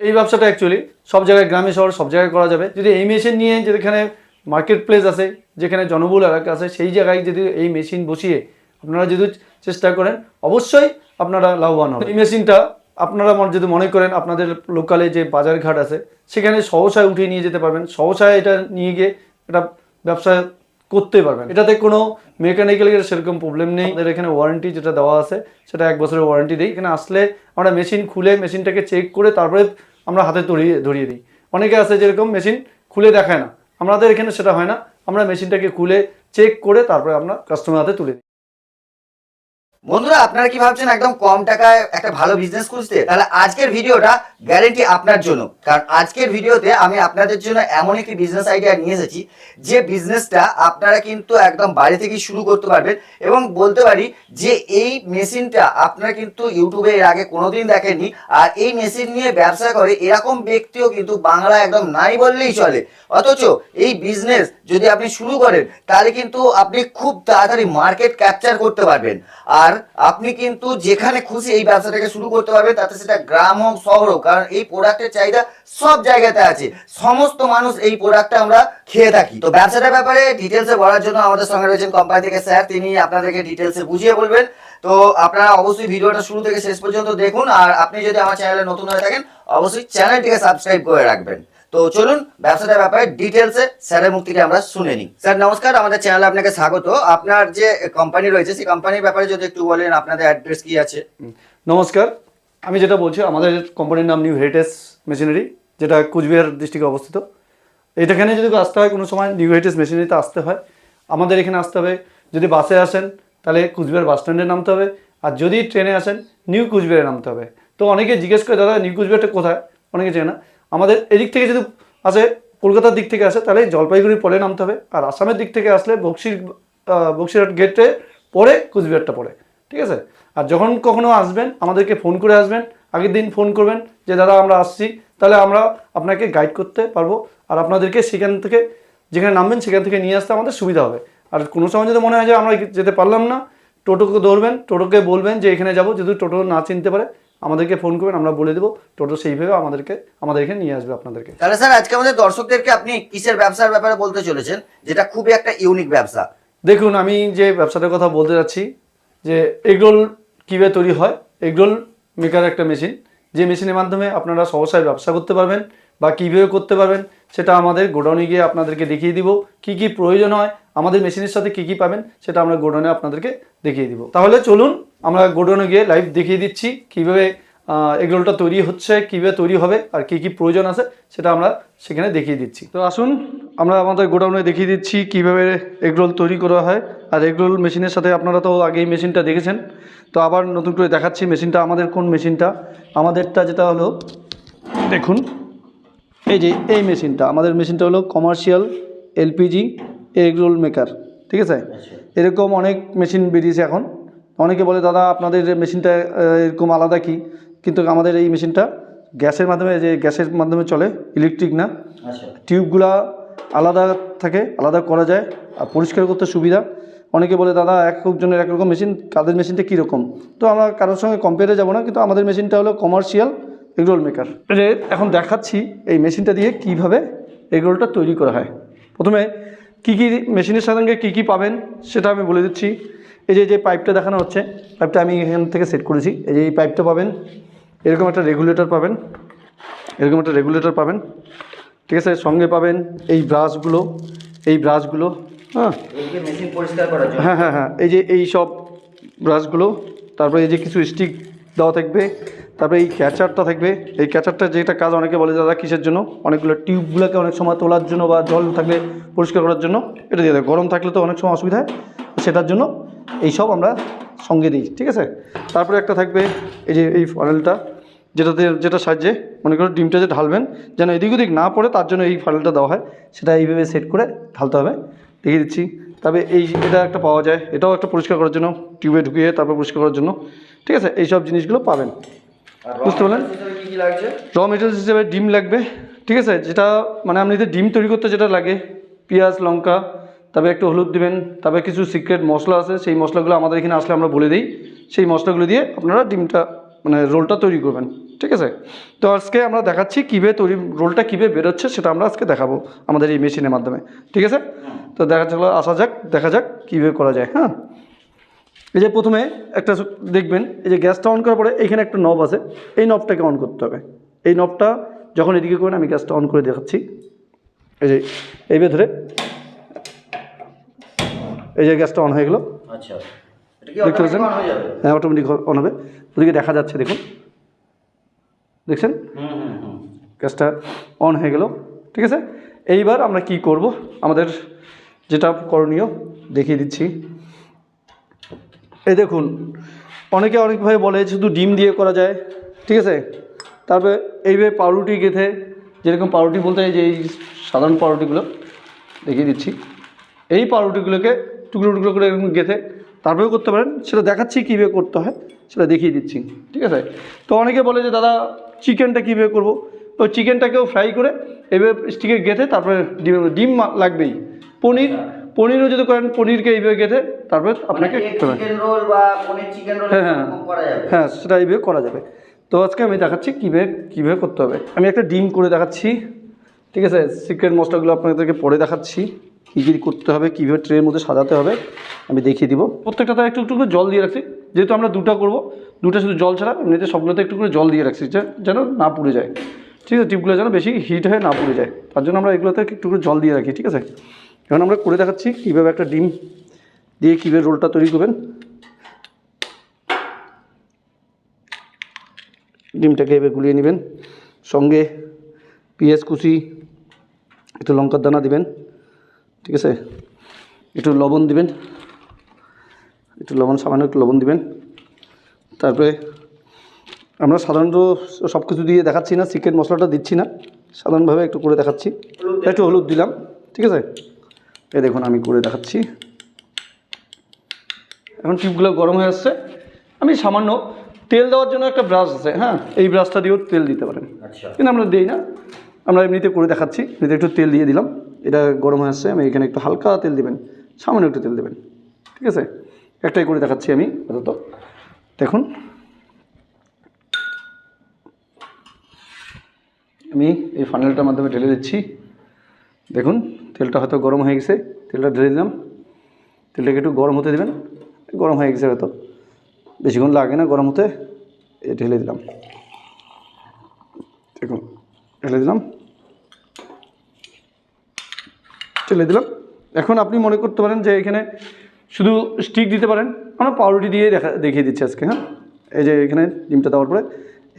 এই ব্যবসাটা অ্যাকচুয়ালি সব জায়গায় গ্রামে শহর সব জায়গায় করা যাবে। যদি এই মেশিন নিয়ে যেখানে মার্কেট প্লেস আছে, যেখানে জনবহুল এলাকা আছে, সেই জায়গায় যদি এই মেশিন বসিয়ে আপনারা যদি চেষ্টা করেন অবশ্যই আপনারা লাভবান হবেন। এই মেশিনটা আপনারা যদি মনে করেন আপনাদের লোকালে যে বাজার ঘাট আছে সেখানে সহসায় উঠিয়ে নিয়ে যেতে পারবেন, সহসায় এটা নিয়ে গিয়ে এটা ব্যবসা করতে পারবেন। এটাতে কোনো মেকানিক্যালের সেরকম প্রবলেম নেই। আমাদের এখানে ওয়ারেন্টি যেটা দেওয়া আছে সেটা 1 বছরের ওয়ারেন্টি দিই। এখানে আসলে আমরা মেশিন খুলে মেশিনটাকে চেক করে তারপরে আমরা হাতে ধরিয়ে দিই। অনেকে আছে যেরকম মেশিন খুলে দেখায় না, আমাদের এখানে সেটা হয় না। আমরা মেশিনটাকে খুলে চেক করে তারপরে আমরা কাস্টমার হাতে তুলে দিই। বন্ধুরা, আপনারা কি ভাবছেন একদম কম টাকায় একটা ভালো বিজনেস খুঁজতে? তাহলে আজকের ভিডিওটা গ্যারেন্টি আপনার জন্য। কারণ আজকের ভিডিওতে আমি আপনাদের জন্য এমন একটি বিজনেস আইডিয়া নিয়ে এসেছি যে বিজনেসটা আপনারা কিন্তু একদম বাড়ি থেকে শুরু করতে পারবেন। এবং বলতে পারি যে এই মেশিনটা আপনারা কিন্তু ইউটিউবে এর আগে কোনোদিন দেখেননি। আর এই মেশিন নিয়ে ব্যবসা করে এরকম ব্যক্তিও কিন্তু বাংলায় একদম নাই বললেই চলে। অথচ এই বিজনেস যদি আপনি শুরু করেন তাহলে কিন্তু আপনি খুব তাড়াতাড়ি মার্কেট ক্যাপচার করতে পারবেন। আর আপনি কিন্তু যেখানে খুশি এই ব্যবসাটাকে শুরু করতে পারবেন, তাতে সেটা গ্রাম হোক শহর হোক। কারণ এই প্রোডাক্টের চাহিদা সব জায়গাতে আছে, সমস্ত মানুষ এই প্রোডাক্টটা আমরা খেয়ে থাকি। তো ব্যবসাটার ব্যাপারে ডিটেলসে বলার জন্য আমাদের সঙ্গে রয়েছেন কোম্পানি থেকে স্যার, তিনি আপনাদেরকে ডিটেলসে বুঝিয়ে বলবেন। তো আপনারা অবশ্যই ভিডিওটা শুরু থেকে শেষ পর্যন্ত দেখুন। আর আপনি যদি আমার চ্যানেলে নতুন হয়ে থাকেন অবশ্যই চ্যানেলটিকে সাবস্ক্রাইব করে রাখবেন। তো চলুন ব্যবসাটার ব্যাপারে ডিটেলসে স্যারের মুখ থেকে আমরা শুনে নিই। স্যার নমস্কার, আমাদের চ্যানেলে আপনাকে স্বাগত। আপনার যে কোম্পানি রয়েছে সেই কোম্পানির ব্যাপারে যদি একটু বলেন, আপনাদের অ্যাড্রেস কি আছে? নমস্কার, আমি যেটা বলছি আমাদের কোম্পানির নাম নিউ হেরিটেজ মেশিনারি, যেটা কুচবিহার ডিস্ট্রিক্টে অবস্থিত। এইটাখানে যদি আসতে হয় কোনো সময় নিউ হেরিটেজ মেশিনারিতে আসতে হয়, আমাদের এখানে আসতে হবে। যদি বাসে আসেন তাহলে কুচবিহার বাস স্ট্যান্ডে নামতে হবে, আর যদি ট্রেনে আসেন নিউ কুচবিহারে নামতে হবে। তো অনেকে জিজ্ঞেস করে দাদা নিউ কুচবিহারটা কোথায়, অনেকে চেনে না। আমাদের এদিক থেকে যদি আসে, কলকাতার দিক থেকে আসে তাহলে জলপাইগুড়ির পরে নামতে হবে। আর আসামের দিক থেকে আসলে বক্সিরহাট গেটে পরে কুচবিহারটা পড়ে, ঠিক আছে। আর যখন কখনো আসবেন আমাদেরকে ফোন করে আসবেন, আগের দিন ফোন করবেন যে দাদা আমরা আসছি, তাহলে আমরা আপনাকে গাইড করতে পারবো। আর আপনাদেরকে সেখান থেকে যেখানে নামবেন সেখান থেকে নিয়ে আসতে আমাদের সুবিধা হবে। আর কোনো সময় যদি মনে হয় যে আমরা যেতে পারলাম না, টোটোকে ধরবেন, টোটোকে বলবেন যে এখানে যাবো। যদি টোটো না চিনতে পারে আমাদেরকে ফোন করবেন, আমরা বলে দেবো, টোটো সেইভাবে আমাদের এখানে নিয়ে আসবে আপনাদেরকে। তাহলে স্যার আজকে আমাদের দর্শকদেরকে আপনি কিসের ব্যবসার ব্যাপারে বলতে চলেছেন, যেটা খুবই একটা ইউনিক ব্যবসা? দেখুন, আমি যে ব্যবসাটার কথা বলতে যাচ্ছি যে এগরোল কীভাবে তৈরি হয়। এগরোল মেকার একটা মেশিন, যে মেশিনের মাধ্যমে আপনারা সহসায় ব্যবসা করতে পারবেন বা কীভাবে করতে পারবেন সেটা আমাদের গোডাউনে গিয়ে আপনাদেরকে দেখিয়ে দিব। কি কি প্রয়োজন হয় আমাদের মেশিনের সাথে কি কি পাবেন সেটা আমরা গোডাউনে আপনাদেরকে দেখিয়ে দিব। তাহলে চলুন আমরা গোডাউনে গিয়ে লাইভ দেখিয়ে দিচ্ছি কীভাবে এগরোলটা তৈরি হচ্ছে, কীভাবে তৈরি হবে আর কি কি প্রয়োজন আছে সেটা আমরা সেখানে দেখিয়ে দিচ্ছি। তো আসুন আমরা আমাদের গোডাউনে দেখিয়ে দিচ্ছি কীভাবে এগরোল তৈরি করা হয়। আর এগরোল মেশিনের সাথে আপনারা তো আগে এই মেশিনটা দেখেছেন, তো আবার নতুন করে দেখাচ্ছি মেশিনটা। আমাদের কোন মেশিনটা, আমাদেরটা যেটা হলো দেখুন, এই যে এই মেশিনটা, আমাদের মেশিনটা হলো কমার্শিয়াল এলপিজি এগরোল মেকার, ঠিক আছে। এরকম অনেক মেশিন বেরিয়েছে এখন। অনেকে বলে দাদা আপনাদের মেশিনটা এরকম আলাদা কি, কিন্তু আমাদের এই মেশিনটা গ্যাসের মাধ্যমে চলে, ইলেকট্রিক না। টিউবগুলা আলাদা থাকে, আলাদা করা যায় আর পরিষ্কার করতে সুবিধা। অনেকে বলে দাদা একজনের একরকম মেশিন, কাদের মেশিনটা কীরকম। তো আমরা কারোর সঙ্গে কম্পেয়ারে যাব না, কিন্তু আমাদের মেশিনটা হলো কমার্শিয়াল এগরোল মেকার। এখন দেখাচ্ছি এই মেশিনটা দিয়ে কিভাবে এগরোলটা তৈরি করা হয়। প্রথমে কি কি মেশিনের সঙ্গে কি কি পাবেন সেটা আমি বলে দিচ্ছি। এই যে পাইপটা দেখানো হচ্ছে, পাইপটা আমি এখান থেকে সেট করেছি। এই পাইপটা পাবেন, এরকম একটা রেগুলেটর পাবেন, ঠিক আছে। সঙ্গে পাবেন এই ব্রাশগুলো, হ্যাঁ মেশিন পরিষ্কার করার জন্য। হ্যাঁ এই যে এই সব ব্রাশগুলো। তারপরে এই যে কিছু স্টিক দেওয়া থাকবে। তারপরে এই ক্যাচারটা থাকবে। এই ক্যাচারটা যেটা কাজ অনেকে বলে দাদা কিসের জন্য, অনেকগুলো টিউবগুলোকে অনেক সময় তোলার জন্য বা জল থাকলে পরিষ্কার করার জন্য এটা দিয়ে দেয়। গরম থাকলে তো অনেক সময় অসুবিধা হয়, সেটার জন্য এই সব আমরা সঙ্গে দিই, ঠিক আছে। তারপরে একটা থাকবে এই যে এই ফানেলটা, যেটা সাহায্যে মনে করো ডিমটা যে ঢালবেন যেন এদিক ওদিক না পড়ে, তার জন্য এই ফানেলটা দেওয়া হয়। সেটা এইভাবে সেট করে ঢালতে হবে, দেখিয়ে দিচ্ছি। তবে এটা একটা পাওয়া যায়, এটাও একটা পরিষ্কার করার জন্য, টিউবে ঢুকিয়ে তারপর পরিষ্কার করার জন্য, ঠিক আছে। এই সব জিনিসগুলো পাবেন, বুঝতে পারলেন। র মেটেরিয়ালস হিসেবে ডিম লাগবে, ঠিক আছে। যেটা মানে আপনি ডিম তৈরি করতে যেটা লাগে, পেঁয়াজ লঙ্কা, তবে একটু হলুদ দিবেন, তবে কিছু সিক্রেট মশলা আছে, সেই মশলাগুলো আমাদের এখানে আসলে আমরা বলে দিই। সেই মশলাগুলো দিয়ে আপনারা ডিমটা মানে রোলটা তৈরি করবেন, ঠিক আছে। তো আজকে আমরা দেখাচ্ছি কীভাবে রোলটা কীভাবে বেরোচ্ছে, সেটা আমরা আজকে দেখাবো আমাদের এই মেশিনের মাধ্যমে, ঠিক আছে। তো আসা যাক, দেখা যাক কীভাবে করা যায়। হ্যাঁ, এই যে প্রথমে একটা দেখবেন, এই যে গ্যাসটা অন করার পরে এখানে একটা নব আছে, এই নবটাকে অন করতে হবে। এই নবটা যখন এদিকে করবেন, আমি গ্যাসটা অন করে দেখাচ্ছি। এই যে এই ভেতরে এই যে গ্যাসটা অন হয়ে গেল, আচ্ছা, দেখতে পাচ্ছেন? হ্যাঁ, অটোমেটিক অন হবে। ওদিকে দেখা যাচ্ছে, দেখুন, দেখছেন গ্যাসটা অন হয়ে গেল, ঠিক আছে। এইবার আমরা কি করব, আমাদের যেটা করণীয় দেখিয়ে দিচ্ছি। এই দেখুন, অনেকে অনেকভাবে বলে শুধু ডিম দিয়ে করা যায়, ঠিক আছে। তারপরে এইভাবে পাউরুটি গেঁথে, যেরকম পাউরুটি বলতে এই যে এই সাধারণ পাউরুটিগুলো দেখিয়ে দিচ্ছি, এই পাউরুটিগুলোকে টুকরো টুকরো করে এরকম গেঁথে তারপরেও করতে পারেন, সেটা দেখাচ্ছি কীভাবে করতে হয়, সেটা দেখিয়ে দিচ্ছি, ঠিক আছে। তো অনেকে বলে যে দাদা চিকেনটা কীভাবে করবো, তো চিকেনটাকেও ফ্রাই করে এভাবে স্টিকে গেঁথে তারপরে ডিম লাগবেই। পনিরও যদি করেন, পনিরকে এইভাবে গেঁথে তারপরে আপনাকে করতে হবে। হ্যাঁ, হ্যাঁ, সেটা এইভাবে করা যাবে। তো আজকে আমি দেখাচ্ছি কীভাবে করতে হবে। আমি একটা ডিম করে দেখাচ্ছি, ঠিক আছে। সিক্রেট মশলাগুলো আপনাদেরকে পরে দেখাচ্ছি, কী কী করতে হবে, কীভাবে ট্রের মধ্যে সাজাতে হবে আমি দেখিয়ে দিব। প্রত্যেকটাতে একটু একটু করে জল দিয়ে রাখছি, যেহেতু আমরা দুটো করবো, দুটো শুধু জল ছাড়া, এমনিতে সবগুলোতে একটু করে জল দিয়ে রাখছি, যেন না পুড়ে যায়, ঠিক আছে। টিপগুলো যেন বেশি হিট হয়ে না পুড়ে যায়, তার জন্য আমরা এগুলোতে একটু করে জল দিয়ে রাখি, ঠিক আছে। এখন আমরা করে দেখাচ্ছি কীভাবে একটা ডিম দিয়ে কীভাবে রোলটা তৈরি করবেন। ডিমটাকে এবার গুলিয়ে নেবেন, সঙ্গে পেঁয়াজ কুচি, একটু লঙ্কার দানা দিবেন, ঠিক আছে। একটু লবণ দিবেন, সামান্য একটু লবণ দিবেন। তারপরে আমরা সাধারণত সব কিছু দিয়ে দেখাচ্ছি না, সিক্রেট মশলাটা দিচ্ছি না, সাধারণভাবে একটু করে দেখাচ্ছি। একটু হলুদ দিলাম, ঠিক আছে। এই দেখুন আমি করে দেখাচ্ছি। এখন টিউবগুলো গরম হয়ে আসছে, আমি সামান্য তেল দেওয়ার জন্য একটা ব্রাশ আছে, হ্যাঁ, এই ব্রাশটা দিয়েও তেল দিতে পারেন, কিন্তু আমরা দিই না, আমরা এমনিতে করে দেখাচ্ছি। এমনিতে একটু তেল দিয়ে দিলাম, এটা গরম হয়ে আসছে, আমি এখানে একটু হালকা তেল দেবেন, সামান্য একটু তেল দেবেন, ঠিক আছে। একটাই করে দেখাচ্ছি আমি আপাতত। দেখুন আমি এই ফানেলটার মাধ্যমে ঢেলে দিচ্ছি। দেখুন তেলটা হয়তো গরম হয়ে গেছে, তেলটা ঢেলে দিলাম। তেলটাকে একটু গরম হতে দেবেন, গরম হয়ে গেছে হয়তো, বেশিক্ষণ লাগে না গরম হতে। ঢেলে দিলাম, দেখুন ঢেলে দিলাম। এখন আপনি মনে করতে পারেন যে এখানে শুধু স্টিক দিতে পারেন, আমরা পাউরুটি দিয়ে দেখিয়ে দিচ্ছি আজকে। হ্যাঁ, এই যে এখানে ডিমটা দেওয়ার পরে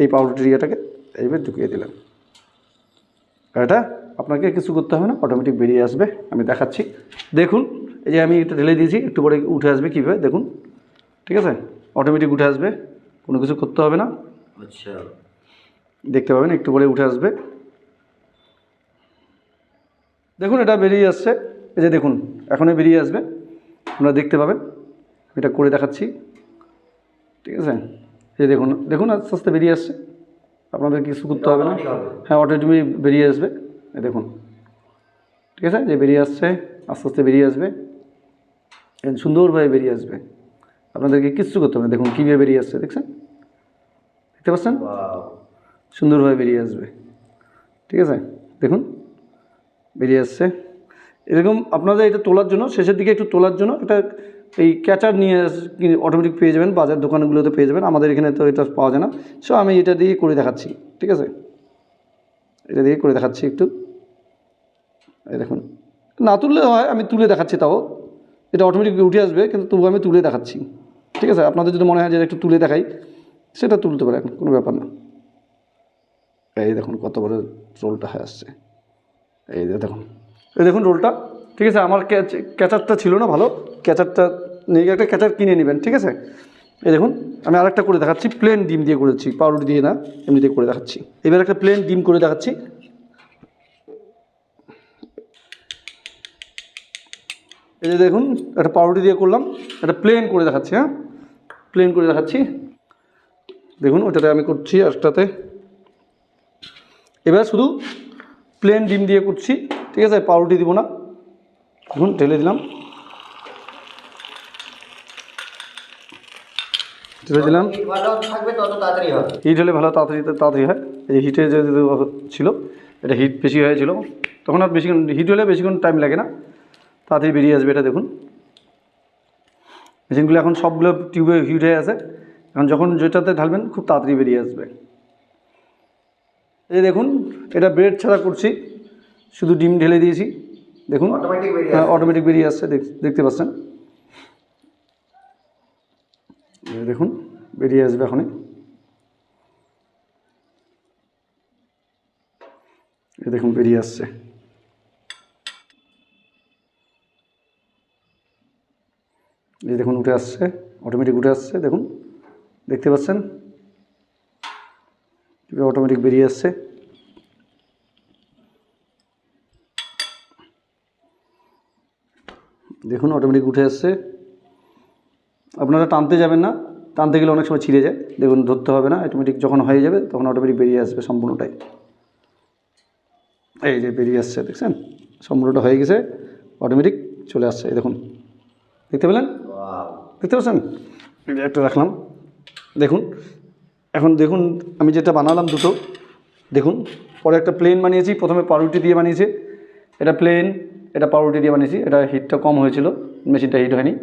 এই পাউরুটির ইয়েটাকে এইভাবে ঢুকিয়ে দিলাম। এটা আপনাকে কিছু করতে হবে না, অটোমেটিক বেরিয়ে আসবে, আমি দেখাচ্ছি। দেখুন এই যে আমি এটা ঢেলে দিয়েছি, একটু পরে উঠে আসবে কীভাবে দেখুন, ঠিক আছে। অটোমেটিক উঠে আসবে, কোনো কিছু করতে হবে না। আচ্ছা, দেখতে পাবেন একটু পরে উঠে আসবে। দেখুন এটা বেরিয়ে আসছে, এই যে দেখুন এখনই বেরিয়ে আসবে, আপনারা দেখতে পাবেন। এটা করে দেখাচ্ছি, ঠিক আছে। এই দেখুন দেখুন আস্তে আস্তে বেরিয়ে আসছে, আপনাদের কিছু করতে হবে না। হ্যাঁ, অটোমেটিক বেরিয়ে আসবে, এই দেখুন, ঠিক আছে। যে বেরিয়ে আসছে, আস্তে আস্তে বেরিয়ে আসবে, সুন্দরভাবে বেরিয়ে আসবে, আপনাদেরকে কিচ্ছু করতে হবে না। দেখুন কীভাবে বেরিয়ে আসছে, দেখছেন, দেখতে পাচ্ছেন, সুন্দরভাবে বেরিয়ে আসবে, ঠিক আছে। দেখুন বেরিয়ে আসছে এরকম। আপনাদের এটা তোলার জন্য, শেষের দিকে একটু তোলার জন্য এটা এই ক্যাচার নিয়ে অটোমেটিক পেয়ে যাবেন, বাজার দোকানগুলোতে পেয়ে যাবেন, আমাদের এখানে তো এটা পাওয়া যায় না। সো আমি এটা দিয়ে করে দেখাচ্ছি, ঠিক আছে। এটা দিয়ে করে দেখাচ্ছি একটু, এই দেখুন, না তুললে হয়, আমি তুলে দেখাচ্ছি, তাও এটা অটোমেটিক উঠে আসবে, কিন্তু তবু আমি তুলে দেখাচ্ছি, ঠিক আছে। আপনাদের যদি মনে হয় যে একটু তুলে দেখাই, সেটা তুলতে পারেন, কোনো ব্যাপার না। এই দেখুন কত বড় রোলটা হয়ে আসছে, এই দেখুন, এই দেখুন রোলটা, ঠিক আছে। আমার ক্যাচারটা ছিল না ভালো, ক্যাচারটা নিয়ে একটা ক্যাচার কিনে নেবেন, ঠিক আছে। এই দেখুন আমি আরেকটা করে দেখাচ্ছি, প্লেন ডিম দিয়ে করেছি, পাউরুটি দিয়ে না, এমনি দিয়ে করে দেখাচ্ছি। এবার একটা প্লেন ডিম করে দেখাচ্ছি। এই যে দেখুন একটা পাউরুটি দিয়ে করলাম, একটা প্লেন করে দেখাচ্ছি। হ্যাঁ, প্লেন করে দেখাচ্ছি, দেখুন ওটাতে আমি করছি একটাতে। এবার শুধু প্লেন ডিম দিয়ে করছি, ঠিক আছে, পাউরুটি দিব না। দেখুন ঢেলে দিলাম, তুলে দিলাম। ভালো থাকবে তত তাড়াতাড়ি হবে। হিট হলে ভালো তাড়াতাড়ি হয়। এই হিটে যে ছিল এটা হিট বেশি হয়েছিল, তখন আর বেশিক্ষণ হিট হলে বেশিক্ষণ টাইম লাগে না, তাড়াতাড়ি বেরিয়ে আসবে। এটা দেখুন মেশিনগুলো এখন সবগুলো টিউবে হিট হয়ে আছে, এখন যখন যেটাতে ঢালবেন খুব তাড়াতাড়ি বেরিয়ে আসবে। এই দেখুন এটা ব্রেড ছাড়া করছি, শুধু ডিম ঢেলে দিয়েছি, দেখুন অটোমেটিক বেরিয়ে আসছে, দেখতে পাচ্ছেন। দেখুন বেরিয়ে আসবে এখনই। দেখুন বেরিয়ে আসছে। এই দেখুন উঠে আসছে, অটোমেটিক উঠে আসছে, দেখুন দেখতে পাচ্ছেন অটোমেটিক বেরিয়ে আসছে। দেখুন অটোমেটিক উঠে আসছে। আপনারা টানতে যাবেন না, টানতে গেলে অনেক সময় ছিঁড়ে যায়। দেখুন ধরতে হবে না, অটোমেটিক যখন হয়ে যাবে তখন অটোমেটিক বেরিয়ে আসবে সম্পূর্ণটাই। এই যে বেরিয়ে আসছে, দেখছেন সম্পূর্ণটা হয়ে গেছে, অটোমেটিক চলে আসছে। এই দেখুন দেখতে পেলেন, দেখতে পাচ্ছেন। একটা রাখলাম, দেখুন এখন দেখুন আমি যেটা বানালাম দুটো, দেখুন পরে একটা প্লেন বানিয়েছি, প্রথমে পাউরুটি দিয়ে বানিয়েছে, এটা প্লেন, এটা পাউরুটি দিয়ে বানিয়েছি। এটা হিটটা কম হয়েছিল, মেশিনটা হিট হয়নি।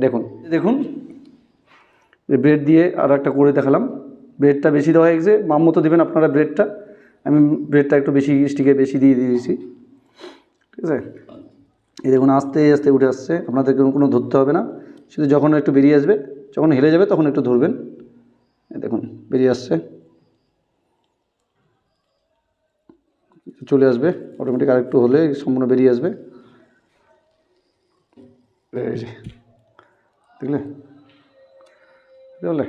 দেখুন দেখুন ব্রেড দিয়ে আর একটা করে দেখালাম। ব্রেডটা বেশি দেওয়া হয়ে গেছে, মাম মতো দেবেন আপনারা ব্রেডটা। আমি ব্রেডটা একটু বেশি স্টিকে বেশি দিয়ে দিয়েছি, ঠিক আছে। এই দেখুন আস্তে আস্তে উঠে আসছে, আপনাদেরকে কোনো ধরতে হবে না, শুধু যখন একটু বেরিয়ে আসবে, যখন হেলে যাবে তখন একটু ধরবেন। দেখুন বেরিয়ে আসছে, চলে আসবে অটোমেটিক, আর একটু হলে সম্পূর্ণ বেরিয়ে আসবে। এই যে দেখলে, বুঝলে।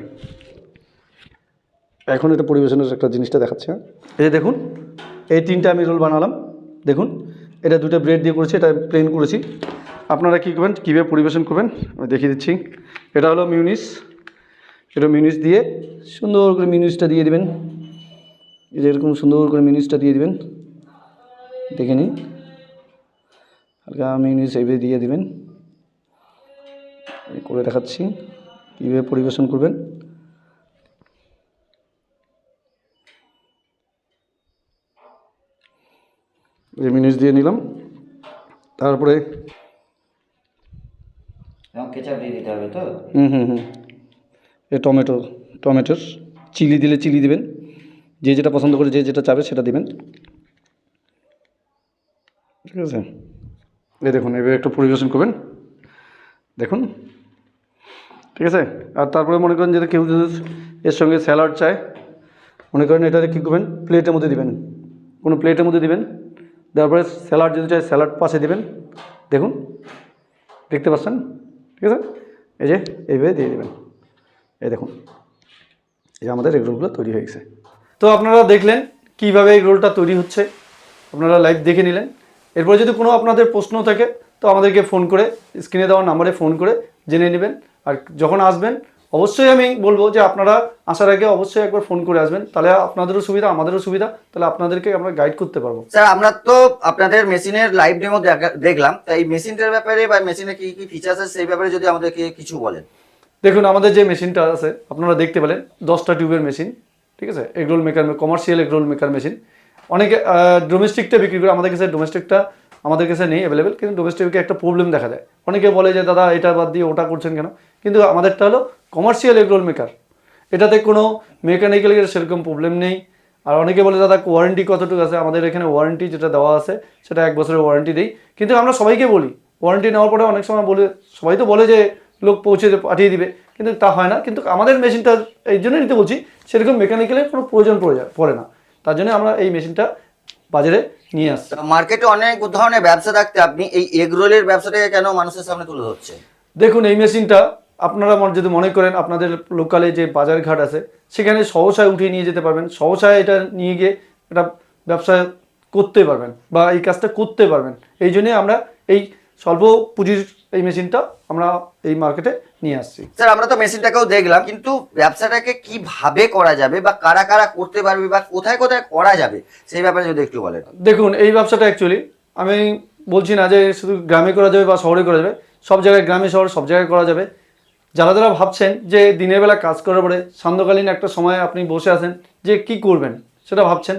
এখন এটা পরিবেশনের একটা জিনিসটা দেখাচ্ছে। এই যে দেখুন এই তিনটা আমি রোল বানালাম, দেখুন এটা দুটো ব্রেড দিয়ে করেছি, এটা প্লেন করেছি। আপনারা কী করবেন, কীভাবে পরিবেশন করবেন আমি দেখিয়ে দিচ্ছি। এটা হলো মিউনিস, এটা মিউনিস দিয়ে সুন্দর করে মিউনিসটা দিয়ে দিবেন। এই যে এরকম সুন্দর করে মিউনিসটা দিয়ে দিবেন, দেখে নিন হালকা মিউনিস এইভাবে দিয়ে দিবেন। করে দেখাচ্ছি কীভাবে পরিবেশন করবেন। মিনিট দিয়ে নিলাম, তারপরে কেচাপ দিয়ে দিতে হবে তো। এ টমেটোর চিলি দিলে চিলি দিবেন, যে যেটা পছন্দ করে যে যেটা চাবে সেটা দিবেন, ঠিক আছে। এই দেখুন এভাবে একটু পরিবেশন করবেন, দেখুন ঠিক আছে। আর তারপরে মনে করেন যদি কেউ যদি এর সঙ্গে স্যালাড চায়, মনে করেন এটাতে কী করবেন, প্লেটের মধ্যে দিবেন, কোনো প্লেটের মধ্যে দিবেন, দেওয়ার পরে স্যালাড যদি চাই স্যালাড পাশে দেবেন, দেখুন দেখতে পাচ্ছেন, ঠিক আছে। এই যে এইভাবে দিয়ে দেবেন, এই দেখুন এই যে আমাদের এগ রোলগুলো তৈরি হয়ে গেছে। তো আপনারা দেখলেন কীভাবে এগ রোলটা তৈরি হচ্ছে, আপনারা লাইভ দেখে নিলেন। এরপরে যদি কোনো আপনাদের প্রশ্ন থাকে তো আমাদেরকে ফোন করে, স্ক্রিনে দেওয়া নাম্বারে ফোন করে জেনে নেবেন। আর যখন আসবেন অবশ্যই আমি বলবো যে আপনারা আসার আগে অবশ্যই একবার ফোন করে আসবেন, তাহলে আপনাদেরও সুবিধা আমাদেরও সুবিধা, তাহলে আপনাদেরকে আমরা গাইড করতে পারবো। স্যার আমরা তো আপনাদের মেশিনের লাইভ ডেমো দেখলাম, তাই এই মেশিনটার ব্যাপারে বা মেশিনে কি কি ফিচার্স আছে সেই ব্যাপারে যদি আমাদেরকে কিছু বলেন। দেখুন আমাদের যে মেশিনটা আছে আপনারা দেখতে পেলেন 10টা টিউবের মেশিন, ঠিক আছে। Egg roll maker, commercial egg roll maker machine. অনেকে ডোমেস্টিকটা বিক্রি করে, আমাদের কাছে ডোমেস্টিকটা আমাদের কাছে নেই অ্যাভেলেবেল, কিন্তু ডোমেস্টিকে একটা প্রবলেম দেখা যায়। অনেকে বলে যে দাদা এটা বাদ দিয়ে ওটা করছেন কেন, কিন্তু আমাদেরটা হলো কমার্শিয়াল এগরোল মেকার, এটাতে কোনো মেকানিক্যালের সেরকম প্রবলেম নেই। আর অনেকে বলে দাদা ওয়ারেন্টি কতটুকু আছে, আমাদের এখানে ওয়ারেন্টি যেটা দেওয়া আছে সেটা 1 বছরের ওয়ারেন্টি দেই। কিন্তু আমরা সবাইকে বলি ওয়ারেন্টি নেওয়ার পরে অনেক সময় বলে, সবাই তো বলে যে লোক পৌঁছে পাঠিয়ে দিবে, কিন্তু তা হয় না। কিন্তু আমাদের মেশিনটা এই জন্য নিতে বলছি, সেরকম মেকানিক্যালের কোনো প্রয়োজন পড়ে না, তার জন্য আমরা এই মেশিনটা বাজারে নিয়ে আসছি। মার্কেটে অনেক ধরনের ব্যবসা থাকতে আপনি এই এগ রোলের ব্যবসাটাকে কেন মানুষের সামনে তুলে ধরছেন? দেখুন এই মেশিনটা আপনারা যদি মনে করেন আপনাদের লোকালে যে বাজারঘাট আছে সেখানে সহসায় উঠিয়ে নিয়ে যেতে পারবেন, সহসায় এটা নিয়ে গিয়ে একটা ব্যবসা করতে পারবেন বা এই কাজটা করতে পারবেন। এই জন্যই আমরা এই স্বল্প পুঁজির এই মেশিনটা আমরা এই মার্কেটে নিয়ে আসছি। স্যার আমরা তো মেশিনটাকেও দেখলাম, কিন্তু ব্যবসাটাকে কিভাবে করা যাবে বা কারা কারা করতে পারবে বা কোথায় কোথায় করা যাবে সেই ব্যাপারে যদি একটু বলেন। দেখুন এই ব্যবসাটা অ্যাকচুয়ালি আমি বলছি না যে শুধু গ্রামে করা যাবে বা শহরে করা যাবে, সব জায়গায় গ্রামে শহর সব জায়গায় করা যাবে। যারা যারা ভাবছেন যে দিনের বেলা কাজ করার পরে সান্ধ্যকালীন একটা সময় আপনি বসে আছেন যে কি করবেন সেটা ভাবছেন,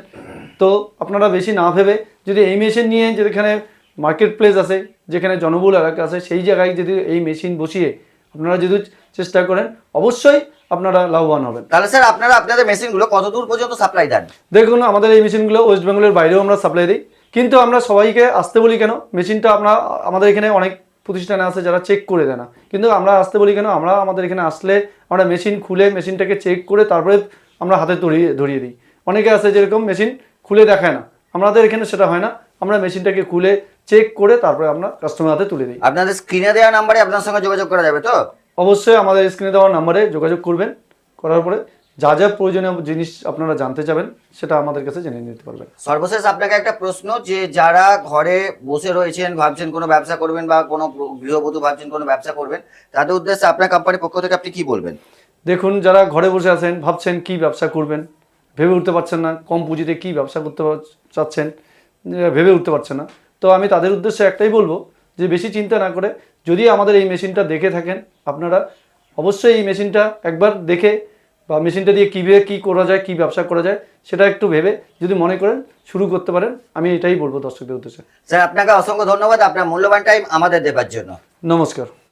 তো আপনারা বেশি না ভেবে যদি এই মেশিন নিয়ে যেখানে মার্কেট প্লেস আছে, যেখানে জনবহুল এলাকা আছে, সেই জায়গায় যদি এই মেশিন বসিয়ে আপনারা যদি চেষ্টা করেন অবশ্যই আপনারা লাভবান হবেন। তাহলে স্যার আপনারা আপনাদের মেশিনগুলো কত দূর পর্যন্ত সাপ্লাই দেন? দেখুন, আমাদের এই মেশিনগুলো ওয়েস্ট বেঙ্গলের বাইরেও আমরা সাপ্লাই দিই, কিন্তু আমরা সবাইকে আসতে বলি কেন, মেশিনটা আমাদের এখানে অনেক প্রতিষ্ঠানে আছে যারা চেক করে দেয় না, কিন্তু আমরা আসতে বলি কেন, আমরা আমাদের এখানে আসলে আমরা মেশিন খুলে মেশিনটাকে চেক করে তারপরে আমরা হাতে ধরিয়ে দিই। অনেকে আছে যেরকম মেশিন খুলে দেখায় না, আমাদের এখানে সেটা হয় না, আমরা মেশিনটাকে খুলে চেক করে তারপরে আমরা কাস্টমার হাতে তুলে দিই। আপনাদের স্ক্রিনে দেওয়া নাম্বারে আপনার সঙ্গে যোগাযোগ করা যাবে তো? অবশ্যই আমাদের স্ক্রিনে দেওয়া নাম্বারে যোগাযোগ করবেন, করার পরে যা যা প্রয়োজনীয় জিনিস আপনারা জানতে চাবেন সেটা আমাদের কাছে জেনে নিতে পারবেন। সর্বশেষ আপনাকে একটা প্রশ্ন, যে যারা ঘরে বসে রয়েছেন, ভাবছেন কোনো ব্যবসা করবেন বা কোনো গৃহবধূ ভাবছেন কোনো ব্যবসা করবেন, তাদের উদ্দেশ্যে আপনার কোম্পানির পক্ষ থেকে আপনি কি বলবেন? দেখুন, যারা ঘরে বসে আছেন, ভাবছেন কি ব্যবসা করবেন, ভেবে উঠতে পারছেন না, কম পুঁজিতে কি ব্যবসা করতে চাচ্ছেন, ভেবে উঠতে পারছেন না, তো আমি তাদের উদ্দেশ্যে একটাই বলবো যে বেশি চিন্তা না করে যদি আমাদের এই মেশিনটা দেখে থাকেন, আপনারা অবশ্যই এই মেশিনটা একবার দেখে বা মেশিনটা দিয়ে কীভাবে কী করা যায়, কী ব্যবসা করা যায় সেটা একটু ভেবে যদি মনে করেন শুরু করতে পারেন, আমি এটাই বলবো দর্শকদের উদ্দেশ্যে। স্যার আপনাকে অসংখ্য ধন্যবাদ আপনার মূল্যবান টাইম আমাদের দেবার জন্য। নমস্কার।